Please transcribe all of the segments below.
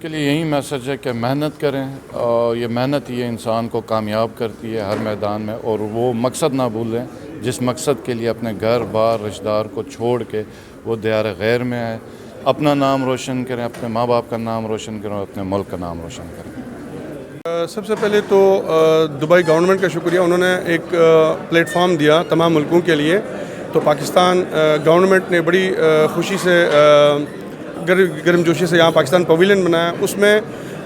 کے لیے یہی میسج ہے کہ محنت کریں، اور یہ محنت ہی انسان کو کامیاب کرتی ہے ہر میدان میں، اور وہ مقصد نہ بھولیں جس مقصد کے لیے اپنے گھر بار رشتہ دار کو چھوڑ کے وہ دیار غیر میں آئے. اپنا نام روشن کریں، اپنے ماں باپ کا نام روشن کریں، اور اپنے ملک کا نام روشن کریں. سب سے پہلے تو دبئی گورنمنٹ کا شکریہ، انہوں نے ایک پلیٹ فارم دیا تمام ملکوں کے لیے. تو پاکستان گورنمنٹ نے بڑی خوشی سے گرم جوشی سے یہاں پاکستان پویلین بنایا. اس میں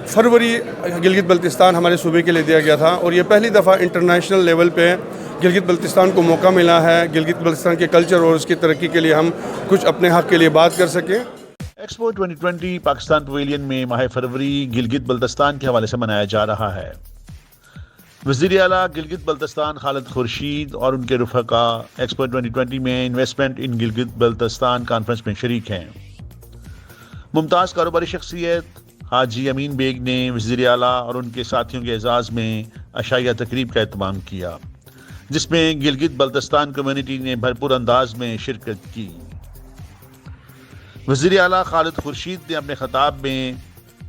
فروری گلگت بلتستان ہمارے صوبے کے لیے دیا گیا تھا، اور یہ پہلی دفعہ انٹرنیشنل لیول پہ گلگت بلتستان کو موقع ملا ہے گلگت بلتستان کے کلچر اور اس کی ترقی کے لیے ہم کچھ اپنے حق کے لیے بات کر سکیں. ایکسپو 2020 پاکستان پویلین میں ماہ فروری گلگت بلتستان کے حوالے سے منایا جا رہا ہے. وزیر اعلیٰ گلگت بلتستان خالد خورشید اور ان کے رفقا ایکسپو 2020 میں investment in Gilgit Baltistan conference میں شریک ہیں. ممتاز کاروباری شخصیت حاجی امین بیگ نے وزیر اعلیٰ اور ان کے ساتھیوں کے اعزاز میں عشائیہ تقریب کا اہتمام کیا، جس میں گلگت بلتستان کمیونٹی نے بھرپور انداز میں شرکت کی. وزیر اعلیٰ خالد خورشید نے اپنے خطاب میں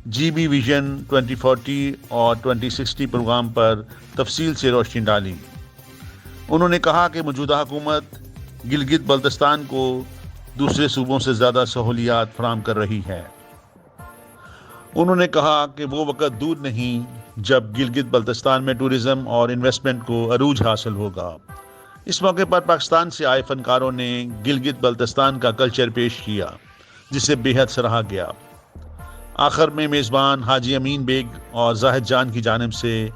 جی بی ویژن 2040 اور 2060 پروگرام پر تفصیل سے روشنی ڈالی. انہوں نے کہا کہ موجودہ حکومت گلگت بلتستان کو دوسرے صوبوں سے زیادہ سہولیات فراہم کر رہی ہے. انہوں نے کہا کہ وہ وقت دور نہیں جب گلگت بلتستان میں ٹورزم اور انویسٹمنٹ کو عروج حاصل ہوگا. اس موقع پر پاکستان سے آئے فنکاروں نے گلگت بلتستان کا کلچر پیش کیا، جسے بے حد سراہا گیا. آخر میں میزبان حاجی امین بیگ اور زاہد جان کی جانب سے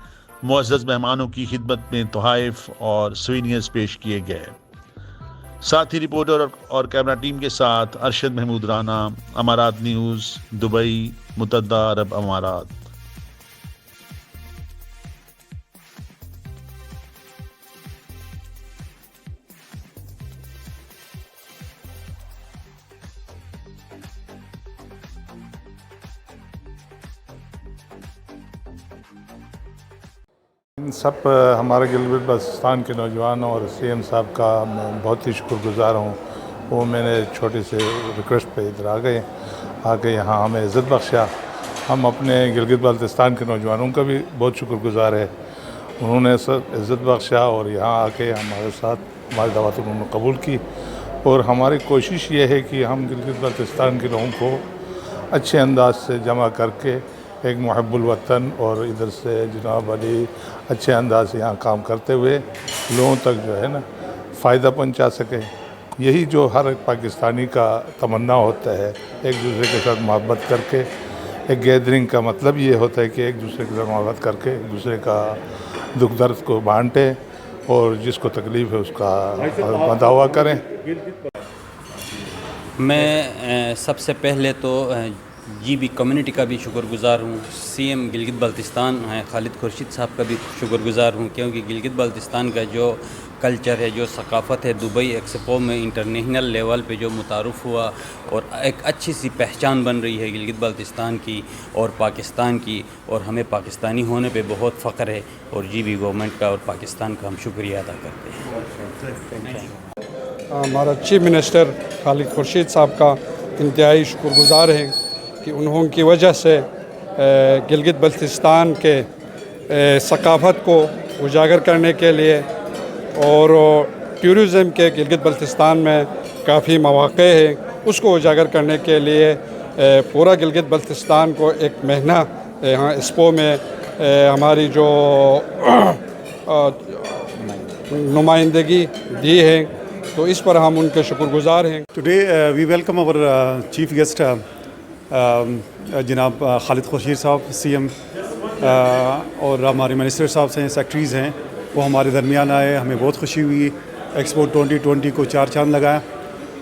معزز مہمانوں کی خدمت میں تحائف اور سوینئرز پیش کیے گئے. ساتھ ہی رپورٹر اور کیمرہ ٹیم کے ساتھ ارشد محمود رانا، امارات نیوز، دبئی، متحدہ عرب امارات. سب ہمارے گلگت بلتستان کے نوجوانوں اور سی ایم صاحب کا میں بہت ہی شکر گزار ہوں. وہ میں نے چھوٹے سے ریکویسٹ پہ ادھر آ گئے یہاں ہمیں عزت بخشا. ہم اپنے گلگت بلتستان کے نوجوانوں کا بھی بہت شکر گزار ہے، انہوں نے سب عزت بخشا اور یہاں آ کے ہمارے ساتھ ہماری دعوت انہوں نے قبول کی. اور ہماری کوشش یہ ہے کہ ہم گلگت بلتستان کے لوگوں کو اچھے انداز سے جمع کر کے ایک محب الوطن اور ادھر سے جناب علی اچھے انداز سے یہاں کام کرتے ہوئے لوگوں تک جو ہے نا فائدہ پہنچا سکے. یہی جو ہر ایک پاکستانی کا تمنا ہوتا ہے، ایک دوسرے کے ساتھ محبت کر کے. ایک گیدرنگ کا مطلب یہ ہوتا ہے کہ ایک دوسرے کے ساتھ محبت کر کے ایک دوسرے کا دکھ درد کو بانٹیں اور جس کو تکلیف ہے اس کا بداوا کریں. میں سب سے پہلے تو جی بی کمیونٹی کا بھی شکر گزار ہوں، سی ایم گلگت بلتستان ہیں خالد خورشید صاحب کا بھی شکر گزار ہوں، کیونکہ گلگت بلتستان کا جو کلچر ہے، جو ثقافت ہے، دبئی ایکسپو میں انٹرنیشنل لیول پہ جو متعارف ہوا اور ایک اچھی سی پہچان بن رہی ہے گلگت بلتستان کی اور پاکستان کی، اور ہمیں پاکستانی ہونے پہ بہت فخر ہے، اور جی بی گورنمنٹ کا اور پاکستان کا ہم شکریہ ادا کرتے ہیں. ہمارا چیف منسٹر خالد خورشید صاحب کا انتہائی شکر گزار ہیں کہ انہوں کی وجہ سے گلگت بلتستان کے ثقافت کو اجاگر کرنے کے لیے اور ٹورزم کے گلگت بلتستان میں کافی مواقع ہیں، اس کو اجاگر کرنے کے لیے پورا گلگت بلتستان کو ایک مہینہ یہاں ایکسپو میں ہماری جو نمائندگی دی ہے، تو اس پر ہم ان کے شکر گزار ہیں. ٹوڈے وی ویلکم اور چیف گیسٹ جناب خالد خورشید صاحب سی ایم، اور ہمارے منسٹر صاحب سے سیکٹریز ہیں، وہ ہمارے درمیان آئے. ہمیں بہت خوشی ہوئی. ایکسپو 2020 کو 4 چاند لگایا.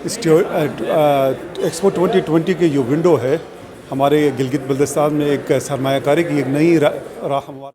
اس ایکسپو 2020 کی جو ونڈو ہے ہمارے گلگت بلتستان میں ایک سرمایہ کاری کی ایک نئی راہ ہموار